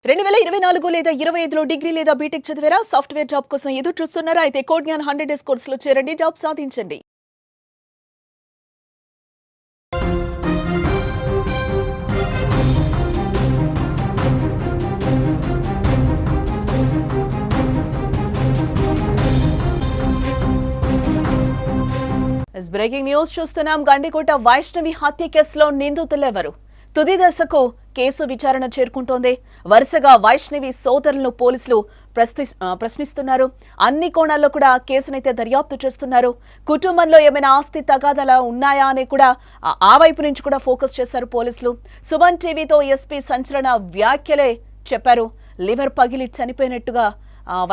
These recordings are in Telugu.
2024 లేదా 25లో డిగ్రీ లేదా బీటెక్ చదివారా? సాఫ్ట్‌వేర్ జాబ్ కోసం ఎదురు చూస్తున్నారా? అయితే కోడ్ జ్ఞాన్ 100 డేస్ కోర్సులో చేరండి, జాబ్ సాధించండి. బ్రేకింగ్ న్యూస్ చూస్తున్నాం. గండికోట వైష్ణవి హత్య కేసులో నిందితులెవరు? తుది దశకు కేసు విచారణ చేరుకుంటోంది. వరుసగా వైష్ణవి సోదరులను పోలీసులు ప్రశ్నిస్తున్నారు. అన్ని కోణాల్లో కూడా కేసునైతే దర్యాప్తు చేస్తున్నారు. కుటుంబంలో ఏమైనా ఆస్తి తగాదాలు ఉన్నాయా అని కూడా ఆ వైపు నుంచి కూడా ఫోకస్ చేశారు పోలీసులు. సుమన్ టీవీతో ఎస్పీ సంచలన వ్యాఖ్యలే చెప్పారు. లివర్ పగిలి చనిపోయినట్టుగా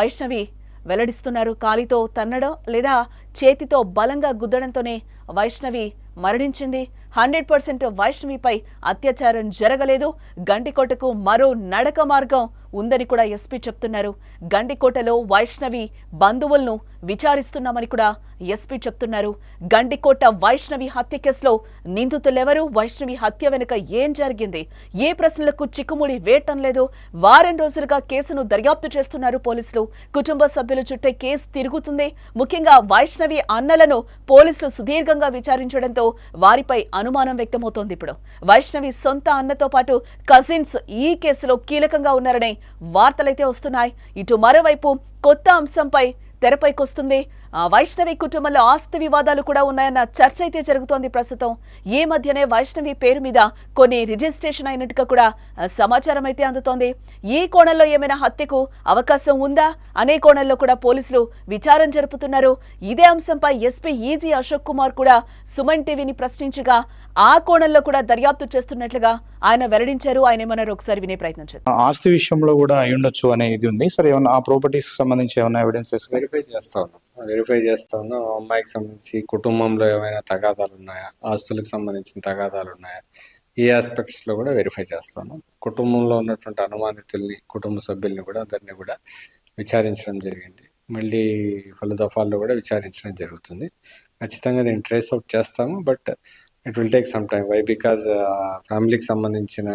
వైష్ణవి వెల్లడిస్తున్నారు. కాలితో తన్నడం లేదా చేతితో బలంగా గుద్దడంతోనే వైష్ణవి మరణించింది. 100% వైష్ణవిపై అత్యాచారం జరగలేదు. గండికోటకు మరో నడక మార్గం ఉందని కూడా ఎస్పీ చెప్తున్నారు. గండికోటలో వైష్ణవి బంధువులను విచారిస్తున్నామని కూడా ఎస్పీ చెప్తున్నారు. గండికోట వైష్ణవి హత్య కేసులో నిందితులెవరు? వైష్ణవి హత్య వెనుక ఏం జరిగింది? ఏ ప్రశ్నలకు చిక్కుముడి వేయటం లేదు. వారం రోజులుగా కేసును దర్యాప్తు చేస్తున్నారు పోలీసులు. కుటుంబ సభ్యుల చుట్టే కేసు తిరుగుతుంది. ముఖ్యంగా వైష్ణవి అన్నలను పోలీసులు సుదీర్ఘంగా విచారించడంతో వారిపై అనుమానం వ్యక్తమవుతోంది. ఇప్పుడు వైష్ణవి సొంత అన్నతో పాటు కజిన్స్ ఈ కేసులో కీలకంగా ఉన్నారనే వార్తలైతే వస్తున్నాయి. ఇటు మరోవైపు కొత్త అంశంపై తెరపైకొస్తుంది. వైష్ణవి కుటుంబంలో ఆస్తి వివాదాలు కూడా ఉన్నాయన్న చర్చ అయితే జరుగుతోంది ప్రస్తుతం. ఈ మధ్యనే వైష్ణవి పేరు మీద కొన్ని రిజిస్ట్రేషన్ అయినట్టుగా కూడా సమాచారం అయితే అందుతోంది. ఈ కోణంలో ఏమైనా హత్యకు అవకాశం ఉందా అనే కోణంలో కూడా పోలీసులు విచారణ జరుపుతున్నారు. ఇదే అంశంపై ఎస్పీ ఈజీ అశోక్ కుమార్ కూడా సుమన్ టీవీని ప్రశ్నించగా ఆ కోణంలో కూడా దర్యాప్తు చేస్తున్నట్లుగా ఆయన వెల్లడించారు. ఆయన ఏమన్నారు ఒకసారి వినే ప్రయత్నం చేద్దాం. ఆస్తి విషయంలో కూడా అయి ఉండొచ్చు అనే ఇది ఉంది సార్. ఏమన్నా ఆ ప్రాపర్టీస్ సంబంధించి ఏమైనా ఎవిడెన్సెస్ వెరిఫై చేస్తా ఉన్నాం. అమ్మాయికి సంబంధించి కుటుంబంలో ఏమైనా తగాదాలు ఉన్నాయా, ఆస్తులకు సంబంధించిన తగాదాలు ఉన్నాయా, ఈ ఆస్పెక్ట్స్ లో కూడా వెరిఫై చేస్తాను. కుటుంబంలో ఉన్నటువంటి అనుమానితుల్ని, కుటుంబ సభ్యుల్ని కూడా అందరినీ కూడా విచారించడం జరిగింది. మళ్ళీ పలు దఫాల్లో కూడా విచారించడం జరుగుతుంది. ఖచ్చితంగా దీన్ని ట్రేస్ అవుట్ చేస్తాము. But it will take some time. Why? Because ఫ్యామిలీకి సంబంధించిన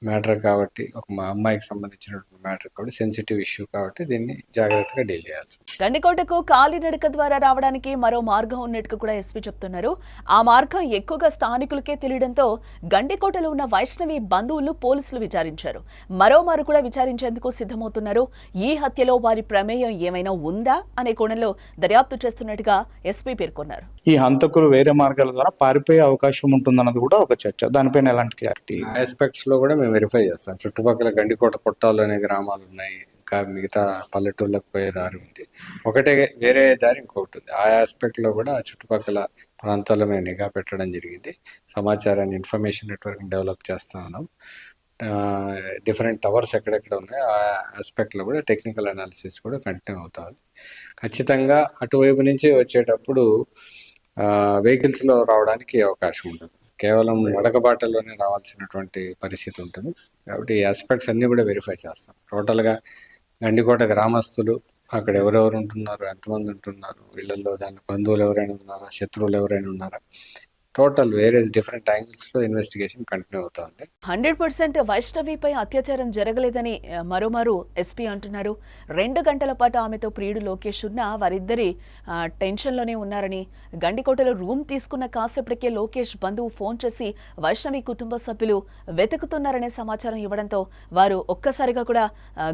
మ్యాటర్ కాబట్టి, ఒక మా అమ్మాయికి సంబంధించినటువంటి మ్యాటర్ కాబట్టి, సెన్సిటివ్ ఇష్యూ కాబట్టి దీన్ని జాగ్రత్తగా డీల్ చేయాల్సి. గండికోటకు కాలినడక ద్వారా రావడానికి మరో మార్గం ఉన్నట్టుగా కూడా ఎస్పీ చెప్తున్నారు. ఆ మార్గం ఎక్కువగా స్థానికులకే తెలియడంతో గండికోటలో ఉన్న వైష్ణవి బంధువులు పోలీసులు విచారించారు. మరోమారు కూడా విచారించేందుకు సిద్ధమవుతున్నారు. ఈ హత్యలో వారి ప్రమేయం ఏమైనా ఉందా అనే కోణంలో దర్యాప్తు చేస్తున్నట్టుగా ఎస్పీ పేర్కొన్నారు. ఈ హంతకులు వేరే మార్గాల ద్వారా పారిపోయే అవకాశం ఉంటుందన్నది కూడా ఒక చర్చ. దానిపైన ఎలాంటి క్లారిటీ? ఆస్పెక్ట్స్ లో కూడా మేము వెరిఫై చేస్తాం. చుట్టుపక్కల గండికోట కొట్టాలు అనే గ్రామాలు ఉన్నాయి. ఇంకా మిగతా పల్లెటూళ్ళకు పోయే దారి ఉంది. ఒకటే వేరే దారి ఇంకొకటి ఉంది. ఆ ఆస్పెక్ట్ లో కూడా చుట్టుపక్కల ప్రాంతాల్లో మేము నిఘా పెట్టడం జరిగింది. సమాచారాన్ని, ఇన్ఫర్మేషన్ నెట్వర్క్ డెవలప్ చేస్తా ఉన్నాం. డిఫరెంట్ టవర్స్ ఎక్కడెక్కడ ఉన్నాయో ఆ ఆస్పెక్ట్ లో కూడా టెక్నికల్ అనాలిసిస్ కూడా కంటిన్యూ అవుతుంది. ఖచ్చితంగా అటువైపు నుంచి వచ్చేటప్పుడు వెహికల్స్ లో రావడానికి అవకాశం ఉంటుంది. కేవలం నడకబాటలోనే రావాల్సినటువంటి పరిస్థితి ఉంటుంది. కాబట్టి ఈ ఆస్పెక్ట్స్ అన్ని కూడా వెరిఫై చేస్తాం. టోటల్గా గండికోట గ్రామస్తులు అక్కడ ఎవరెవరు ఉంటున్నారు, ఎంతమంది ఉంటున్నారు, వీళ్ళల్లో దాని బంధువులు ఎవరైనా ఉన్నారా, శత్రువులు ఎవరైనా ఉన్నారా, టోటల్ వేరియస్ డిఫరెంట్ యాంగిల్స్ లో ఇన్వెస్టిగేషన్ కంటిన్యూ అవుతుంది. 100% వైష్ణవిపై అత్యాచారం జరగలేదని మరోమారు ఎస్పీ అంటున్నారు. 2 గంటల పాటు ఆమెతో ప్రియుడు లోకేష్ ఉన్న వారిద్దరి టెన్షన్లోనే ఉన్నారని, గండికోటలో రూమ్ తీసుకున్న కాసేపటికే లోకేష్ బంధువు ఫోన్ చేసి వైష్ణవి కుటుంబ సభ్యులు వెతుకుతున్నారనే సమాచారం ఇవ్వడంతో వారు ఒక్కసారిగా కూడా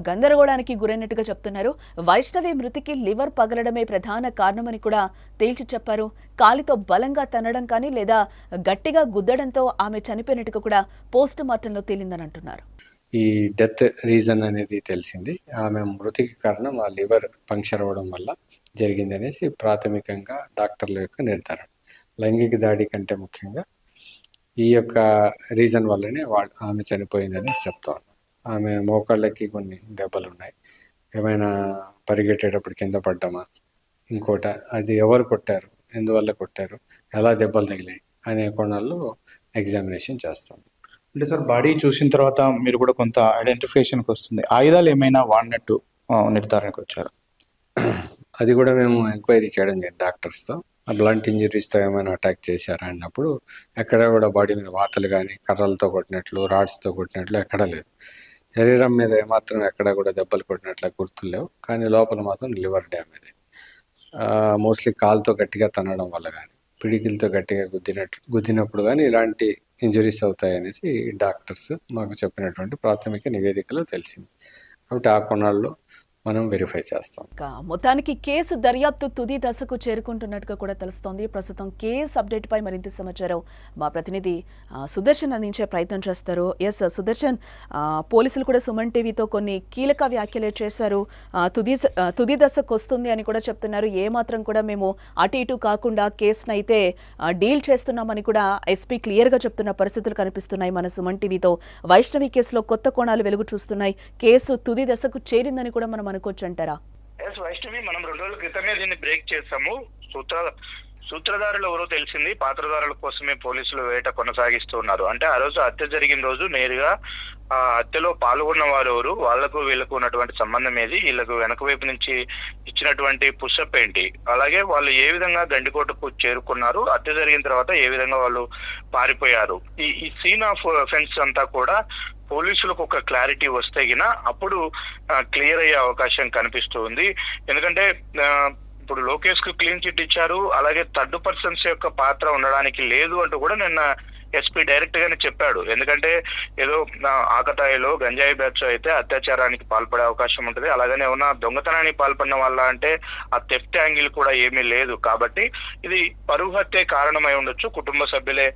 గందరగోళానికి గురైనట్టుగా చెప్తున్నారు. వైష్ణవి మృతికి లివర్ పగలడమే ప్రధాన కారణమని కూడా తేల్చి చెప్పారు. కాలితో బలంగా తన్నడం కానీ లేదా గట్టిగా గుద్దడంతో ఆమె చనిపోయినట్టుగా కూడా పోస్ట్ మార్టంలో తేలిందని అంటున్నారు. ఈ డెత్ రీజన్ అనేది తెలిసింది. ఆమె మృతికి కారణం ఆ లివర్ పంక్చర్ అవ్వడం వల్ల జరిగింది అనేసి ప్రాథమికంగా డాక్టర్ల యొక్క నిర్ధారణ. లైంగిక దాడి కంటే ముఖ్యంగా ఈ యొక్క రీజన్ వల్లనే ఆమె చనిపోయిందనేసి చెప్తా ఉన్నాం. ఆమె మోకాళ్ళకి కొన్ని దెబ్బలు ఉన్నాయి. ఏమైనా పరిగెట్టేటప్పుడు కింద పడ్డామా, ఇంకోట అది ఎవరు కొట్టారు, ఎందువల్ల కొట్టారు, ఎలా దెబ్బలు తగిలాయి అనే కోణాల్లో ఎగ్జామినేషన్ చేస్తాం. అంటే సార్, బాడీ చూసిన తర్వాత మీరు కూడా కొంత ఐడెంటిఫికేషన్కి వస్తుంది. ఆయుధాలు ఏమైనా వాడినట్టు నిర్ధారణకు వచ్చారు? అది కూడా మేము ఎంక్వైరీ చేయడం జరిగింది డాక్టర్స్తో. బ్లంట్ ఇంజరీస్తో ఏమైనా అటాక్ చేశారా అన్నప్పుడు ఎక్కడ కూడా బాడీ మీద వాతలు కానీ, కర్రలతో కొట్టినట్లు, రాడ్స్తో కొట్టినట్లు ఎక్కడా లేదు. శరీరం మీద ఏమాత్రం ఎక్కడ కూడా దెబ్బలు కొట్టినట్లు గుర్తులు లేవు, కానీ లోపల మాత్రం లివర్ డ్యామేజ్. మోస్ట్లీ కాలుతో గట్టిగా తన్నడం వల్ల కానీ పిడికిలతో గట్టిగా గుద్దినప్పుడు కానీ ఇలాంటి ఇంజరీస్ అవుతాయనేసి డాక్టర్స్ మాకు చెప్పినటువంటి ప్రాథమిక నివేదికలో తెలిసింది. కాబట్టి ఆ కోణాల్లో మనం వెరిఫై చేస్తాం. మొత్తానికి కేసు దర్యాప్తు తుది దశకు చేరుకుంటున్నట్టుగా కూడా తెలుస్తోంది. ప్రస్తుతం కేసు అప్డేట్ పై మరింత సమాచారం మా ప్రతినిధి సుదర్శన్ అందించే ప్రయత్నం చేస్తారు. ఎస్ సుదర్శన్, పోలీసులు కూడా సుమన్ టీవీతో కొన్ని కీలక వ్యాఖ్యలు చేశారు. తుది దశకు వస్తుంది అని కూడా చెప్తున్నారు. ఏమాత్రం కూడా మేము అటు ఇటు కాకుండా కేసును అయితే డీల్ చేస్తున్నామని కూడా ఎస్పీ క్లియర్ గా చెప్తున్న పరిస్థితులు కనిపిస్తున్నాయి. మన సుమన్ టీవీతో వైష్ణవి కేసులో కొత్త కోణాలు వెలుగు చూస్తున్నాయి. కేసు తుది దశకు చేరిందని కూడా మనం అనుకోవచ్చు అంటారా? వైష్ణవి, మనం 2 రోజుల క్రితమే దీన్ని బ్రేక్ చేసాము. సూత్రధారులు ఎవరో తెలిసింది, పాత్రధారుల కోసమే పోలీసులు వేట కొనసాగిస్తూ ఉన్నారు. అంటే ఆ రోజు హత్య జరిగిన రోజు నేరుగా ఆ హత్యలో పాల్గొన్న వారు ఎవరు, వాళ్లకు వీళ్లకు ఉన్నటువంటి సంబంధం ఏది, వీళ్లకు వెనక వైపు నుంచి ఇచ్చినటువంటి పుషప్ ఏంటి, అలాగే వాళ్ళు ఏ విధంగా గండికోటకు చేరుకున్నారు, హత్య జరిగిన తర్వాత ఏ విధంగా వాళ్ళు పారిపోయారు, ఈ సీన్ ఆఫ్ అఫెన్స్ అంతా కూడా పోలీసులకు ఒక క్లారిటీ వస్తే గిన అప్పుడు క్లియర్ అయ్యే అవకాశం కనిపిస్తుంది. ఎందుకంటే ఇప్పుడు లోకేష్ కు క్లీన్ చిట్ ఇచ్చారు, అలాగే థర్డ్ పర్సన్స్ యొక్క పాత్ర ఉండడానికి లేదు అంటూ కూడా నిన్న ఎస్పీ డైరెక్ట్ గానే చెప్పాడు. ఎందుకంటే ఏదో ఆకతాయిలో గంజాయి బ్యాచ్ అయితే అత్యాచారానికి పాల్పడే అవకాశం ఉంటుంది, అలాగనే ఉన్న దొంగతనానికి పాల్పడిన వాళ్ళ అంటే ఆ థెఫ్ట్ యాంగిల్ కూడా ఏమీ లేదు. కాబట్టి ఇది పరువు హత్య కారణమై ఉండొచ్చు, కుటుంబ సభ్యులే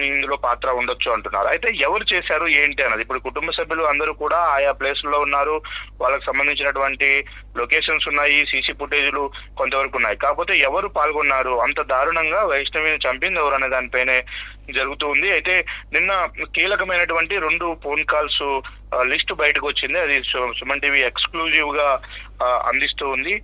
ఇందులో పాత్ర ఉండొచ్చు అంటున్నారు. అయితే ఎవరు చేశారు ఏంటి అన్నది, ఇప్పుడు కుటుంబ సభ్యులు అందరూ కూడా ఆయా ప్లేసుల్లో ఉన్నారు, వాళ్ళకి సంబంధించినటువంటి లొకేషన్స్ ఉన్నాయి, సీసీ ఫుటేజ్లు కొంతవరకు ఉన్నాయి. కాకపోతే ఎవరు పాల్గొన్నారు, అంత దారుణంగా వైష్ణవిని చంపింది ఎవరు అనే దానిపైనే జరుగుతూ ఉంది. అయితే నిన్న కీలకమైనటువంటి 2 ఫోన్ కాల్స్ లిస్ట్ బయటకు వచ్చింది. అది సుమన్ టీవీ ఎక్స్క్లూజివ్ గా అందిస్తూ ఉంది.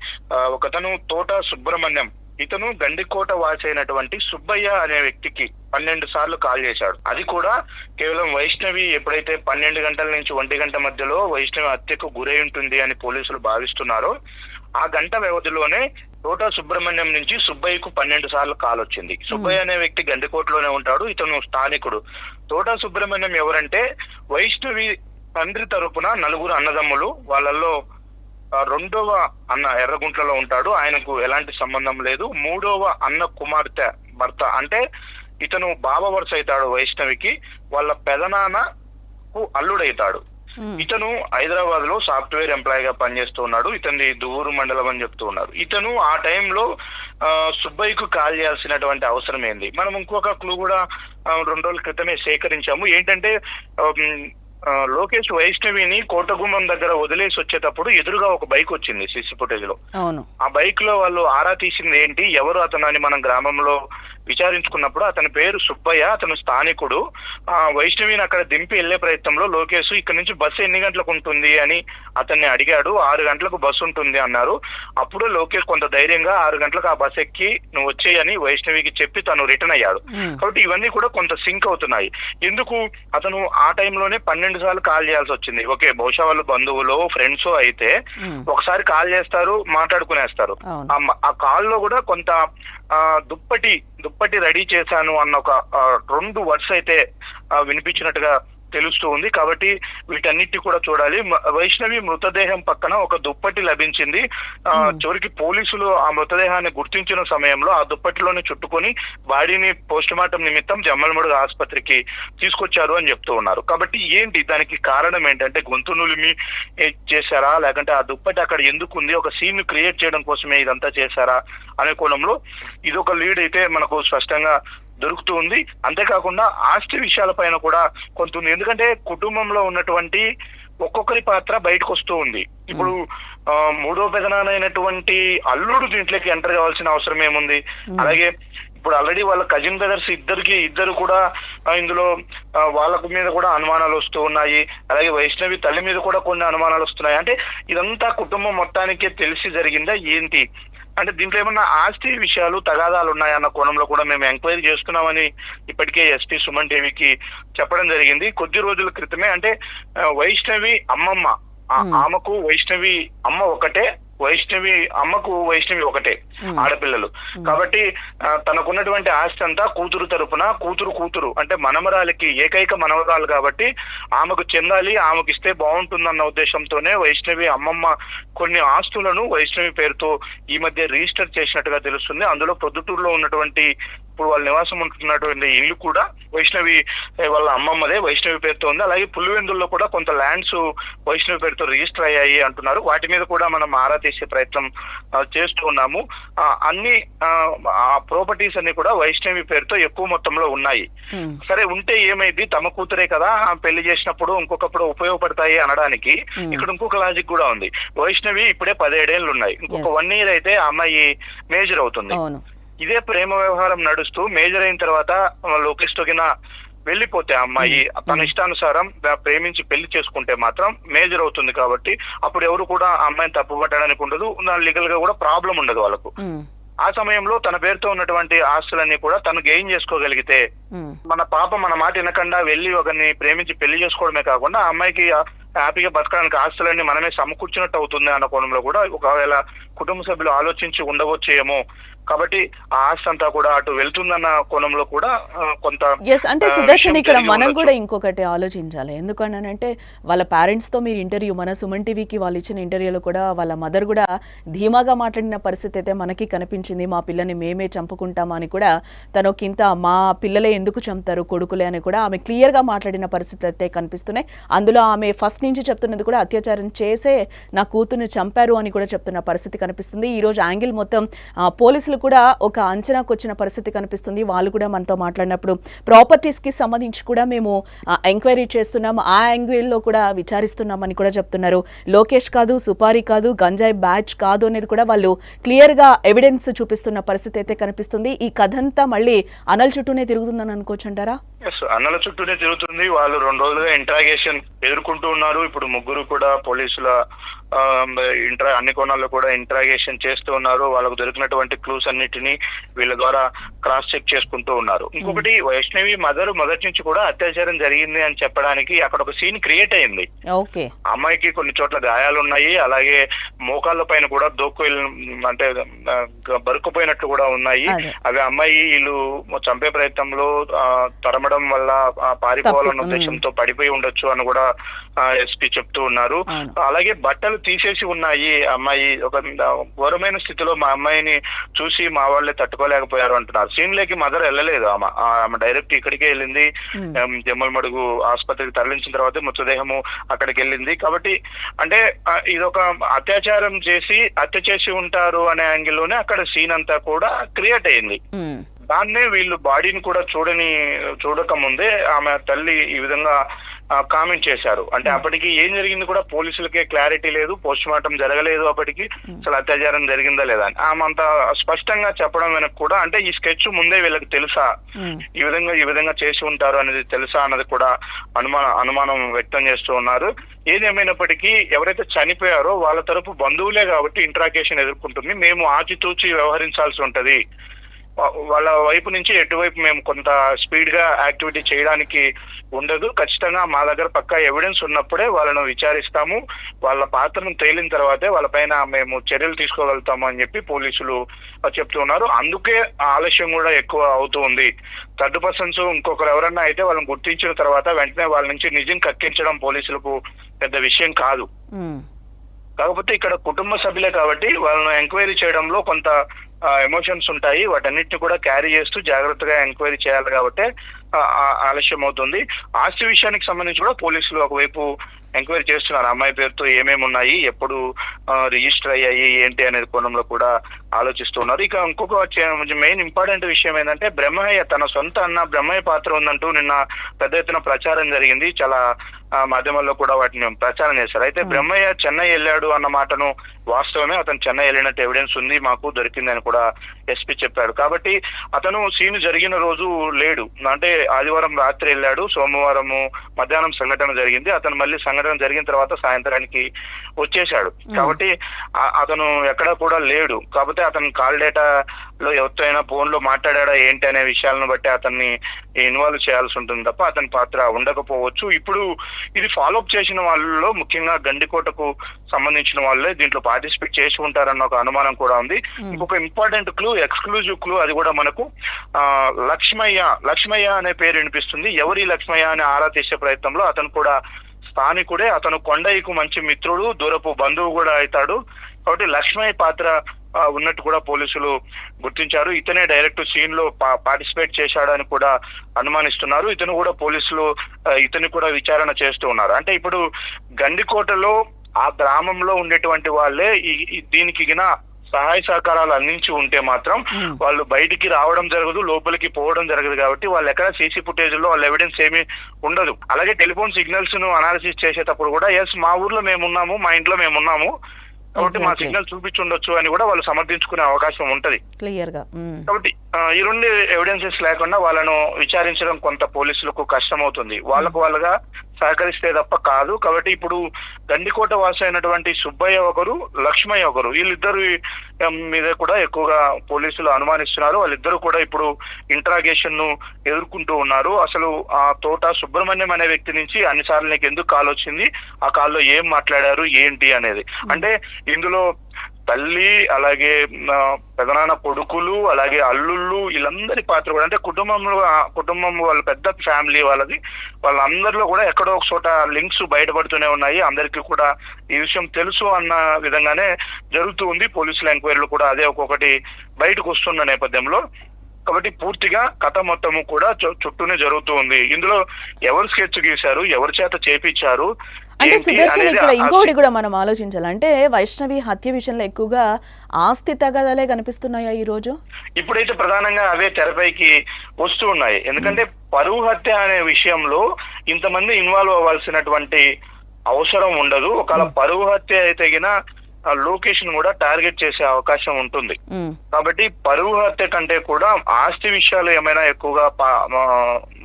ఒకతను తోట సుబ్రహ్మణ్యం, ఇతను గండికోట వాసి అయినటువంటి సుబ్బయ్య అనే వ్యక్తికి 12 సార్లు కాల్ చేశాడు. అది కూడా కేవలం వైష్ణవి ఎప్పుడైతే 12 గంటల నుంచి 1 గంట మధ్యలో వైష్ణవి హత్యకు గురై ఉంటుంది అని పోలీసులు భావిస్తున్నారో ఆ గంట వ్యవధిలోనే తోట సుబ్రహ్మణ్యం నుంచి సుబ్బయ్యకు 12 సార్లు కాల్ వచ్చింది. సుబ్బయ్య అనే వ్యక్తి గండికోటలోనే ఉంటాడు, ఇతను స్థానికుడు. తోట సుబ్రహ్మణ్యం ఎవరంటే వైష్ణవి తండ్రి తరపున 4 అన్నదమ్ములు, వాళ్ళల్లో 2వ అన్న ఎర్రగుంట్లలో ఉంటాడు, ఆయనకు ఎలాంటి సంబంధం లేదు. 3వ అన్న కుమార్తె భర్త, అంటే ఇతను బావ వరుస అవుతాడు వైష్ణవికి, వాళ్ళ పెదనాన్నకు అల్లుడైతాడు. ఇతను హైదరాబాద్ లో సాఫ్ట్వేర్ ఎంప్లాయ్ గా పనిచేస్తూ ఉన్నాడు. ఇతని దువ్వూరు మండలం అని చెప్తూ ఉన్నారు. ఇతను ఆ టైంలో సుబ్బయ్యకు కాల్ చేయాల్సినటువంటి అవసరం ఏంది? మనం ఇంకొక క్లూ కూడా 2 రోజుల క్రితమే సేకరించాము. ఏంటంటే లోకేష్ వైష్ణవిని కోటగుమ్మం దగ్గర వదిలేసి వచ్చేటప్పుడు ఎదురుగా ఒక బైక్ వచ్చింది సీసీ ఫుటేజ్ లో. ఆ బైక్ లో వాళ్ళు ఆరా తీసింది ఏంటి, ఎవరు అతను అని మనం గ్రామంలో విచారించుకున్నప్పుడు అతని పేరు సుబ్బయ్య, అతను స్థానికుడు. వైష్ణవిని అక్కడ దింపి వెళ్లే ప్రయత్నంలో లోకేష్ ఇక్కడ నుంచి బస్సు ఎన్ని గంటలకు ఉంటుంది అని అతన్ని అడిగాడు. 6 గంటలకు బస్సు ఉంటుంది అన్నారు. అప్పుడు లోకేష్ కొంత ధైర్యంగా 6 గంటలకు ఆ బస్ ఎక్కి నువ్వు వచ్చేయని వైష్ణవికి చెప్పి తను రిటర్న్ అయ్యాడు. కాబట్టి ఇవన్నీ కూడా కొంత సింక్ అవుతున్నాయి. ఎందుకు అతను ఆ టైంలోనే 12 సార్లు కాల్ చేయాల్సి వచ్చింది? ఓకే, బహుశా వాళ్ళు బంధువులు ఫ్రెండ్స్ అయితే ఒకసారి కాల్ చేస్తారు, మాట్లాడుకునేస్తారు. ఆ కాల్ లో కూడా కొంత దుప్పటి రెడీ చేశాను అన్న ఒక 2 వర్డ్స్ అయితే వినిపించినట్టుగా తెలుస్తూ ఉంది. కాబట్టి వీటన్నిటి కూడా చూడాలి. వైష్ణవి మృతదేహం పక్కన ఒక దుప్పటి లభించింది. చివరికి పోలీసులు ఆ మృతదేహాన్ని గుర్తించిన సమయంలో ఆ దుప్పటిలోనే చుట్టుకొని బాడీని పోస్ట్ మార్టం నిమిత్తం జమ్మలమడుగు ఆసుపత్రికి తీసుకొచ్చారు అని చెప్తూ ఉన్నారు. కాబట్టి ఏంటి దానికి కారణం ఏంటంటే గొంతు నులిమి చేశారా, లేకంటే ఆ దుప్పటి అక్కడ ఎందుకు ఉంది, ఒక సీన్ క్రియేట్ చేయడం కోసమే ఇదంతా చేశారా అనే కోణంలో ఇదొక లీడ్ అయితే మనకు స్పష్టంగా దొరుకుతూ ఉంది. అంతేకాకుండా ఆస్తి విషయాలపైన కూడా కొంత ఉంది. ఎందుకంటే కుటుంబంలో ఉన్నటువంటి ఒక్కొక్కరి పాత్ర బయటకు వస్తూ ఉంది. ఇప్పుడు 3వ పెదనాన్నైనటువంటి అల్లుడు దీంట్లోకి ఎంటర్ కావాల్సిన అవసరం ఏముంది? అలాగే ఇప్పుడు ఆల్రెడీ వాళ్ళ కజిన్ బ్రదర్స్ ఇద్దరు కూడా ఇందులో వాళ్ళకు మీద కూడా అనుమానాలు వస్తూ ఉన్నాయి. అలాగే వైష్ణవి తల్లి మీద కూడా కొన్ని అనుమానాలు వస్తున్నాయి. అంటే ఇదంతా కుటుంబం మొత్తానికే తెలిసి జరిగిందా ఏంటి అంటే దీంట్లో ఏమన్నా ఆస్తి విషయాలు తగాదాలు ఉన్నాయన్న కోణంలో కూడా మేము ఎంక్వైరీ చేస్తున్నామని ఇప్పటికే ఎస్పీ సుమన్ టీవీకి చెప్పడం జరిగింది. కొద్ది రోజుల క్రితమే అంటే వైష్ణవి అమ్మమ్మ, ఆమెకు వైష్ణవి అమ్మ ఒకటే, వైష్ణవి ఒకటే ఆడపిల్లలు కాబట్టి తనకున్నటువంటి ఆస్తి అంతా కూతురు తరపున కూతురు అంటే మనమరాలికి ఏకైక మనవరాలు కాబట్టి ఆమెకు చెందాలి, ఆమెకు ఇస్తే బాగుంటుందన్న ఉద్దేశంతోనే వైష్ణవి అమ్మమ్మ కొన్ని ఆస్తులను వైష్ణవి పేరుతో ఈ మధ్య రిజిస్టర్ చేసినట్టుగా తెలుస్తుంది. అందులో ప్రొద్దుటూరులో ఉన్నటువంటి ఇప్పుడు వాళ్ళ నివాసం ఉంటున్నటువంటి ఇల్లు కూడా వైష్ణవి వాళ్ళ అమ్మమ్మదే, వైష్ణవి పేరుతో ఉంది. అలాగే పులివెందుల్లో కూడా కొంత ల్యాండ్స్ వైష్ణవి పేరుతో రిజిస్టర్ అయ్యాయి అంటున్నారు. వాటి మీద కూడా మనం ఆరా తీసే ప్రయత్నం చేస్తూ ఉన్నాము. అన్ని ప్రాపర్టీస్ అన్ని కూడా వైష్ణవి పేరుతో ఎక్కువ మొత్తంలో ఉన్నాయి. సరే ఉంటే ఏమైంది, తమ కూతురే కదా పెళ్లి చేసినప్పుడు ఇంకొకప్పుడు ఉపయోగపడతాయి అనడానికి ఇక్కడ ఇంకొక లాజిక్ కూడా ఉంది. వైష్ణవి ఇప్పుడే 17 ఏళ్ళు ఉన్నాయి, ఇంకొక 1 year అయితే ఆ అమ్మాయి మేజర్ అవుతుంది. ఇదే ప్రేమ వ్యవహారం నడుస్తూ మేజర్ అయిన తర్వాత లోకేష్ తోగిన వెళ్ళిపోతే అమ్మాయి తన ఇష్టానుసారం ప్రేమించి పెళ్లి చేసుకుంటే మాత్రం మేజర్ అవుతుంది. కాబట్టి అప్పుడు ఎవరు కూడా ఆ అమ్మాయిని తప్పుపట్టడానికి ఉండదు, లీగల్ గా కూడా ప్రాబ్లం ఉండదు వాళ్ళకు. ఆ సమయంలో తన పేరుతో ఉన్నటువంటి ఆస్తులన్నీ కూడా తను గెయిన్ చేసుకోగలిగితే మన పాప మన మాట వినకుండా వెళ్ళి ఒకరిని ప్రేమించి పెళ్లి చేసుకోవడమే కాకుండా ఆ అమ్మాయికి హ్యాపీగా బతకడానికి ఆస్తులన్నీ మనమే సమకూర్చినట్టు అవుతుంది అన్న కోణంలో కూడా ఒకవేళ కుటుంబ సభ్యులు ఆలోచించి ఉండవచ్చేమో. కాబట్టి ఆ ఆస్తి అంతా కూడా అటు వెళ్తుందన్న కోణంలో కూడా కొంత అంటే సుదర్శన్ ఇక్కడ మనం కూడా ఇంకొకటి ఆలోచించాలి. ఎందుకనంటే వాళ్ళ పేరెంట్స్ తో మీరు ఇంటర్వ్యూ మన సుమన్ టీవీకి వాళ్ళు ఇచ్చిన ఇంటర్వ్యూలో కూడా వాళ్ళ మదర్ కూడా ధీమాగా మాట్లాడిన పరిస్థితి అయితే మనకి కనిపించింది. మా పిల్లని మేమే చంపుకుంటామా అని కూడా తనకింత మా పిల్లలే ఎందుకు చంపుతారు కొడుకులే అని కూడా ఆమె క్లియర్ గా మాట్లాడిన పరిస్థితులు అయితే కనిపిస్తున్నాయి. అందులో ఆమె ఫస్ట్ నుంచి చెప్తున్నది కూడా అత్యాచారం చేసే నా కూతుర్ని చంపారు అని కూడా చెప్తున్న పరిస్థితి కనిపిస్తుంది. ఈ రోజు యాంగిల్ మొత్తం పోలీసులు కూడా ఒక అంచనాకు వచ్చిన పరిస్థితి కనిపిస్తుంది. వాళ్ళు కూడా మనతో మాట్లాడినప్పుడు ప్రాపర్టీస్ కి సంబంధించి కూడా మేము ఎంక్వైరీ చేస్తున్నాం, ఆ యాంగిల్లో కూడా విచారిస్తున్నామని కూడా చెప్తున్నారు. లోకేష్ కాదు, సుపారీ కాదు, గంజాయి బ్యాచ్ కాదు అనేది కూడా వాళ్ళు క్లియర్ గా ఎవిడెన్స్ చూపిస్తున్న పరిస్థితి అయితే కనిపిస్తుంది. ఈ కథ అంతా మళ్ళీ అన్నల చుట్టూనే తిరుగుతుందని అనుకోవచ్చు అంటారా? అన్నల చుట్టూనే తిరుగుతుంది. వాళ్ళు 2 రోజులుగా ఇంట్రాగేషన్ ఎదుర్కొంటూ ఉన్నారు. ఇప్పుడు ముగ్గురు కూడా పోలీసుల అన్ని కోణాల్లో కూడా ఇంట్రాగేషన్ చేస్తూ ఉన్నారు. వాళ్ళకు దొరికినటువంటి క్లూస్ అన్నిటినీ వీళ్ళ ద్వారా క్రాస్ చెక్ చేసుకుంటూ ఉన్నారు. ఇంకొకటి వైష్ణవి మదర్ మొదటి నుంచి కూడా అత్యాచారం జరిగింది అని చెప్పడానికి అక్కడ ఒక సీన్ క్రియేట్ అయింది. అమ్మాయికి కొన్ని చోట్ల గాయాలు ఉన్నాయి, అలాగే మోకాళ్ళ పైన కూడా అంటే బరుకుపోయినట్లు కూడా ఉన్నాయి. అవి అమ్మాయి వీళ్ళు చంపే ప్రయత్నంలో తరమడం వల్ల పారిపోవాలన్న ఉద్దేశంతో పడిపోయి ఉండొచ్చు అని కూడా ఎస్పీ చెప్తూ ఉన్నారు. అలాగే బట్టలు తీసేసి ఉన్నాయి. అమ్మాయి ఒక ఘోరమైన స్థితిలో మా అమ్మాయిని చూసి మా వాళ్ళే తట్టుకోలేకపోయారు అంటున్నారు. సీన్ లేకి మదర్ వెళ్ళలేదు, ఆమె డైరెక్ట్ ఇక్కడికే వెళ్ళింది. జమ్మలమడుగు ఆసుపత్రికి తరలించిన తర్వాత మృతదేహము అక్కడికి వెళ్ళింది. కాబట్టి అంటే ఇదొక అత్యాచారం చేసి హత్య చేసి ఉంటారు అనే యాంగిల్లోనే అక్కడ సీన్ అంతా కూడా క్రియేట్ అయింది. దాన్నే వీళ్ళు బాడీని కూడా చూడక ముందే ఆమె తల్లి ఈ విధంగా కామెంట్ చేశారు. అంటే అప్పటికి ఏం జరిగింది కూడా పోలీసులకే క్లారిటీ లేదు, పోస్ట్ మార్టం జరగలేదు, అప్పటికి అసలు అత్యాచారం జరిగిందా లేదా అని ఆమె అంత స్పష్టంగా చెప్పడం వెనక కూడా అంటే ఈ స్కెచ్ ముందే వీళ్ళకి తెలుసా, ఈ విధంగా చేసి ఉంటారు అనేది తెలుసా అన్నది కూడా అనుమానం వ్యక్తం చేస్తూ ఉన్నారు. ఏదేమైనప్పటికీ ఎవరైతే చనిపోయారో వాళ్ళ తరపు బంధువులే కాబట్టి ఇంట్రాగేషన్ ఎదుర్కొంటుంది. మేము ఆచితూచి వ్యవహరించాల్సి ఉంటది, వాళ్ళ వైపు నుంచి ఎటువైపు మేము కొంత స్పీడ్ గా యాక్టివిటీ చేయడానికి ఉండదు. ఖచ్చితంగా మా దగ్గర పక్కా ఎవిడెన్స్ ఉన్నప్పుడే వాళ్ళను విచారిస్తాము, వాళ్ళ పాత్రను తేలిన తర్వాతే వాళ్ళపైన మేము చర్యలు తీసుకోగలుగుతాము అని చెప్పి పోలీసులు చెప్తున్నారు. అందుకే ఆలస్యం కూడా ఎక్కువ అవుతూ ఉంది. థర్డ్ పర్సన్స్ ఇంకొకరు ఎవరన్నా అయితే వాళ్ళని గుర్తించిన తర్వాత వెంటనే వాళ్ళ నుంచి నిజం కక్కించడం పోలీసులకు పెద్ద విషయం కాదు. కాకపోతే ఇక్కడ కుటుంబ సభ్యులే కాబట్టి వాళ్ళను ఎంక్వైరీ చేయడంలో కొంత ఎమోషన్స్ ఉంటాయి. వాటన్నిటిని కూడా క్యారీ చేస్తూ జాగ్రత్తగా ఎంక్వైరీ చేయాలి కాబట్టి ఆలస్యం అవుతుంది. ఆస్తి విషయానికి సంబంధించి కూడా పోలీసులు ఒకవైపు ఎంక్వైరీ చేస్తున్నారు. అమ్మాయి పేరుతో ఏమేమి ఉన్నాయి, ఎప్పుడు రిజిస్టర్ అయ్యాయి, ఏంటి అనేది కోణంలో కూడా ఆలోచిస్తున్నారు. ఇక ఇంకొక మెయిన్ ఇంపార్టెంట్ విషయం ఏంటంటే బ్రహ్మయ్య తన సొంత అన్న బ్రహ్మయ్య పాత్ర ఉందంటూ నిన్న పెద్ద ఎత్తున ప్రచారం జరిగింది. చాలా మాధ్యమాల్లో కూడా వాటిని ప్రచారం చేశారు. అయితే బ్రహ్మయ్య చెన్నై వెళ్ళాడు అన్న మాటను వాస్తవమే, అతను చెన్నై వెళ్ళినట్టు ఎవిడెన్స్ ఉంది, మాకు దొరికిందని కూడా ఎస్పీ చెప్పాడు. కాబట్టి అతను సీన్ జరిగిన రోజు లేడు, అంటే ఆదివారం రాత్రి వెళ్ళాడు, సోమవారం మధ్యాహ్నం సంఘటన జరిగింది. అతను మళ్ళీ సంఘటన జరిగిన తర్వాత సాయంత్రానికి వచ్చేశాడు. కాబట్టి అతను ఎక్కడా కూడా లేడు. కాకపోతే అతను కాల్ డేటా లో ఎవరితో అయినా ఫోన్ లో మాట్లాడా ఏంటి అనే విషయాలను బట్టి అతన్ని ఇన్వాల్వ్ చేయాల్సి ఉంటుంది తప్ప అతని పాత్ర ఉండకపోవచ్చు. ఇప్పుడు ఇది ఫాలోఅప్ చేసిన వాళ్ళలో ముఖ్యంగా గండికోటకు సంబంధించిన వాళ్ళే దీంట్లో పార్టిసిపేట్ చేసి ఉంటారన్న ఒక అనుమానం కూడా ఉంది. ఇంకొక ఇంపార్టెంట్ క్లూ, ఎక్స్క్లూజివ్ క్లూ, అది కూడా మనకు లక్ష్మయ్య అనే పేరు వినిపిస్తుంది. ఎవరి లక్ష్మయ్య అని ఆరా తీసే ప్రయత్నంలో అతను కూడా స్థానికుడే, అతను కొండయ్యకు మంచి మిత్రుడు, దూరపు బంధువు కూడా అవుతాడు. కాబట్టి లక్ష్మయ్య పాత్ర ఉన్నట్టు కూడా పోలీసులు గుర్తించారు. ఇతనే డైరెక్ట్ సీన్ లో పార్టిసిపేట్ చేశాడని కూడా అనుమానిస్తున్నారు. ఇతను కూడా పోలీసులు ఇతని కూడా విచారణ చేస్తూ ఉన్నారు. అంటే ఇప్పుడు గండికోటలో ఆ గ్రామంలో ఉండేటువంటి వాళ్ళే దీనికి సహాయ సహకారాలు అందించి ఉంటే మాత్రం వాళ్ళు బయటికి రావడం జరగదు, లోపలికి పోవడం జరగదు. కాబట్టి వాళ్ళు ఎక్కడ సీసీ ఫుటేజ్ లో వాళ్ళ ఎవిడెన్స్ ఏమీ ఉండదు. అలాగే టెలిఫోన్ సిగ్నల్స్ ను అనాలిసిస్ చేసేటప్పుడు కూడా ఎస్ మా ఊర్లో మేమున్నాము, మా ఇంట్లో మేమున్నాము కాబట్టి మా సిగ్నల్ చూపించుండొచ్చు అని కూడా వాళ్ళు సమర్థించుకునే అవకాశం ఉంటది క్లియర్ గా. కాబట్టి ఈ రెండు ఎవిడెన్సెస్ లేకుండా వాళ్ళను విచారించడం కొంత పోలీసులకు కష్టమవుతుంది. వాళ్ళగా సహకరిస్తే తప్ప కాదు. కాబట్టి ఇప్పుడు గండికోట వాసి అయినటువంటి సుబ్బయ్య ఒకరు, లక్ష్మయ్య ఒకరు, వీళ్ళిద్దరు మీద కూడా ఎక్కువగా పోలీసులు అనుమానిస్తున్నారు. వాళ్ళిద్దరూ కూడా ఇప్పుడు ఇంట్రాగేషన్ ను ఎదుర్కొంటూ ఉన్నారు. అసలు ఆ తోట సుబ్రహ్మణ్యం అనే వ్యక్తి నుంచి అన్నిసార్లు నీకు ఎందుకు కాల్ వచ్చింది, ఆ కాల్లో ఏం మాట్లాడారు ఏంటి అనేది. అంటే ఇందులో తల్లి, అలాగే పెదనాన్న కొడుకులు, అలాగే అల్లుళ్ళు, వీళ్ళందరి పాత్ర కూడా, అంటే కుటుంబం వాళ్ళ పెద్ద ఫ్యామిలీ వాళ్ళందరిలో కూడా ఎక్కడో ఒక చోట లింక్స్ బయటపడుతూనే ఉన్నాయి. అందరికీ కూడా ఈ విషయం తెలుసు అన్న విధంగానే జరుగుతూ ఉంది. పోలీసుల ఎంక్వైరీలు కూడా అదే ఒక్కొక్కటి బయటకు వస్తున్న నేపథ్యంలో కాబట్టి పూర్తిగా కథ మొత్తము కూడా చుట్టూనే జరుగుతూ ఉంది. ఇందులో ఎవరు స్కెచ్ గీశారు, ఎవరి చేత చేపించారు అంటే సుదర్శన్, ఇక్కడ ఇంకోటి కూడా మనం ఆలోచించాలి. అంటే వైష్ణవి హత్య విషయంలో ఎక్కువగా ఆస్తి తగాదాలే కనిపిస్తున్నాయా ఈ రోజు? ఇప్పుడైతే ప్రధానంగా అవే తెరపైకి వస్తూ ఉన్నాయి. ఎందుకంటే పరువు హత్య అనే విషయంలో ఇంతమంది ఇన్వాల్వ్ అవ్వాల్సినటువంటి అవసరం ఉండదు. ఒకవేళ పరువు హత్య అయితే లొకేషన్ కూడా టార్గెట్ చేసే అవకాశం ఉంటుంది. కాబట్టి పరువు హత్య కంటే కూడా ఆస్తి విషయాలు ఏమైనా ఎక్కువగా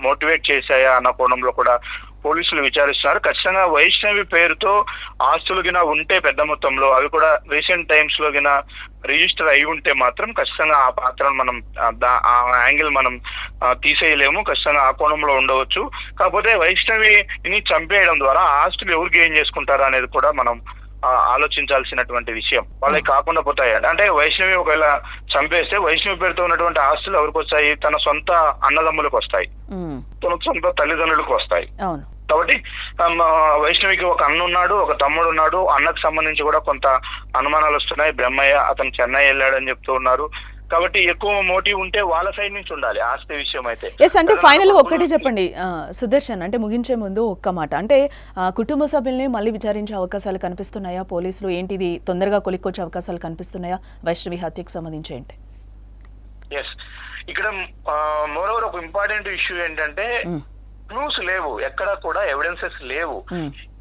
మోటివేట్ చేశాయా అన్న కోణంలో కూడా పోలీసులు విచారిస్తున్నారు. ఖచ్చితంగా వైష్ణవి పేరుతో ఆస్తులు ఉంటే పెద్ద మొత్తంలో, అవి కూడా రీసెంట్ టైమ్స్ లో రిజిస్టర్ అయి ఉంటే మాత్రం ఖచ్చితంగా ఆ పాత్రను మనం ఆ యాంగిల్ మనం తీసేయలేము. ఖచ్చితంగా ఆ కోణంలో ఉండవచ్చు. కాకపోతే వైష్ణవిని చంపేయడం ద్వారా ఆస్తులు ఎవరు గెయిన్ చేసుకుంటారా అనేది కూడా మనం ఆలోచించాల్సినటువంటి విషయం. వాళ్ళకి కాకుండా పోతాయి. అంటే వైష్ణవి ఒకవేళ చంపేస్తే వైష్ణవి పేరుతో ఉన్నటువంటి ఆస్తులు ఎవరికి వస్తాయి? తన సొంత అన్నదమ్ములకు వస్తాయి, తన సొంత తల్లిదండ్రులకు వస్తాయి. కాబట్టి వైష్ణవికి ఒక అన్న ఉన్నాడు, ఒక తమ్ముడు ఉన్నాడు. అన్నకు సంబంధించి కూడా కొంత అనుమానాలు వస్తున్నాయి. బ్రహ్మయ్య అతను చెన్నై వెళ్ళాడని చెప్తూ ఉన్నారు. కాబట్టి ఎక్కువ మోటివ్ ఉంటే వాళ్ళ సైడ్ నుంచి ఉండాలి ఆస్తి విషయం అయితే. అంటే ఫైనల్ గా ఒక్కటి చెప్పండి సుదర్శన్, అంటే ముగించే ముందు ఒక్క మాట, అంటే కుటుంబ సభ్యుల్ని మళ్ళీ విచారించే అవకాశాలు కనిపిస్తున్నాయా? పోలీసులు ఏంటిది తొందరగా కొలిక్కొచ్చే అవకాశాలు కనిపిస్తున్నాయా వైష్ణవి హత్యకు సంబంధించి? ఏంటి ఇక్కడ మోరోవర్ ఒక ఇంపార్టెంట్ ఇష్యూ ఏంటంటే క్లూస్ లేవు, ఎక్కడ కూడా ఎవిడెన్సెస్ లేవు.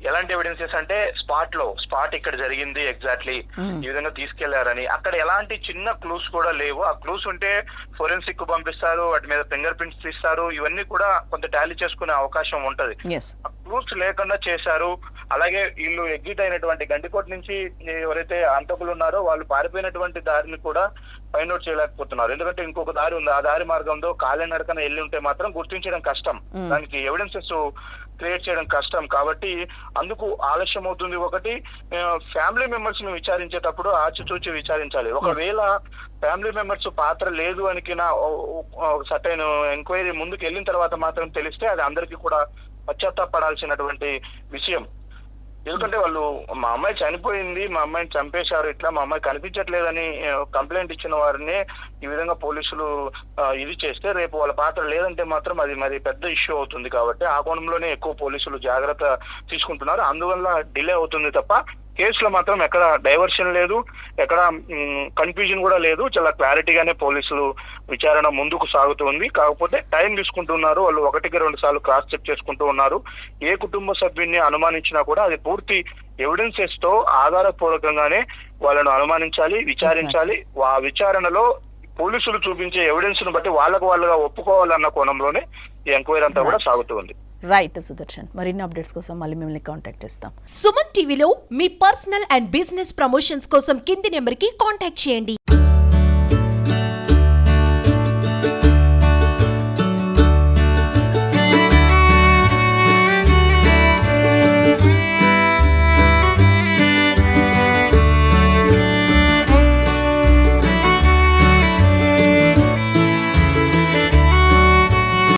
ఎలాంటి ఎవిడెన్సెస్ అంటే స్పాట్ ఇక్కడ జరిగింది ఎగ్జాక్ట్లీ ఈ విధంగా తీసుకెళ్లారని, అక్కడ ఎలాంటి చిన్న క్లూస్ కూడా లేవు. ఆ క్లూస్ ఉంటే ఫోరెన్సిక్ కు పంపిస్తారు, వాటి మీద ఫింగర్ ప్రింట్స్ తీస్తారు, ఇవన్నీ కూడా కొంత టాలీ చేసుకునే అవకాశం ఉంటది. ఆ క్లూస్ లేకుండా చేశారు. అలాగే వీళ్ళు ఎగ్జిట్ అయినటువంటి గండికోట నుంచి ఎవరైతే హంతకులు ఉన్నారో వాళ్ళు పారిపోయినటువంటి దారిని కూడా ఫైండ్ అవుట్ చేయలేకపోతున్నారు. ఎందుకంటే ఇంకొక దారి ఉంది, ఆ దారి మార్గంలో కాలినడకన వెళ్ళి ఉంటే మాత్రం గుర్తించడం కష్టం, దానికి ఎవిడెన్సెస్ క్రియేట్ చేయడం కష్టం. కాబట్టి అందుకు ఆలస్యం అవుతుంది. ఒకటి, ఫ్యామిలీ మెంబర్స్ ను విచారించేటప్పుడు ఆచితూచి విచారించాలి. ఒకవేళ ఫ్యామిలీ మెంబర్స్ పాత్ర లేదు అనికిన సర్టైన్ ఎంక్వైరీ ముందుకు వెళ్ళిన తర్వాత మాత్రం తెలిస్తే అది అందరికీ కూడా పశ్చాత్తాపడాల్సినటువంటి విషయం. ఎందుకంటే వాళ్ళు మా అమ్మాయి చనిపోయింది, మా అమ్మాయిని చంపేశారు, ఇట్లా మా అమ్మాయి కనిపించట్లేదని కంప్లైంట్ ఇచ్చిన వారిని ఈ విధంగా పోలీసులు ఇది చేస్తే రేపు వాళ్ళ పాత్ర లేదంటే మాత్రం అది మరి పెద్ద ఇష్యూ అవుతుంది. కాబట్టి ఆ కోణంలోనే ఎక్కువ పోలీసులు జాగ్రత్త తీసుకుంటున్నారు. అందువల్ల డిలే అవుతుంది తప్ప కేసులో మాత్రం ఎక్కడ డైవర్షన్ లేదు, ఎక్కడ కన్ఫ్యూజన్ కూడా లేదు. చాలా క్లారిటీగానే పోలీసులు విచారణ ముందుకు సాగుతుంది. కాకపోతే టైం తీసుకుంటున్నారు. వాళ్ళు 1-2 సార్లు క్రాస్ చెక్ చేసుకుంటూ ఉన్నారు. ఏ కుటుంబ సభ్యున్ని అనుమానించినా కూడా అది పూర్తి ఎవిడెన్సెస్ తో ఆధారపూర్వకంగానే వాళ్ళను అనుమానించాలి, విచారించాలి. ఆ విచారణలో పోలీసులు చూపించే ఎవిడెన్స్ ను బట్టి వాళ్ళగా ఒప్పుకోవాలన్న కోణంలోనే ఈ ఎంక్వైరీ అంతా కూడా సాగుతుంది. రైట్ సుదర్శన్, మరిన్ని అప్డేట్స్ కోసం మళ్ళీ మిమ్మల్ని కాంటాక్ట్ చేస్తాం. సుమన్ టీవీలో మీ పర్సనల్ అండ్ బిజినెస్ ప్రమోషన్స్ కోసం కింది నెంబర్కి కాంటాక్ట్ చేయండి.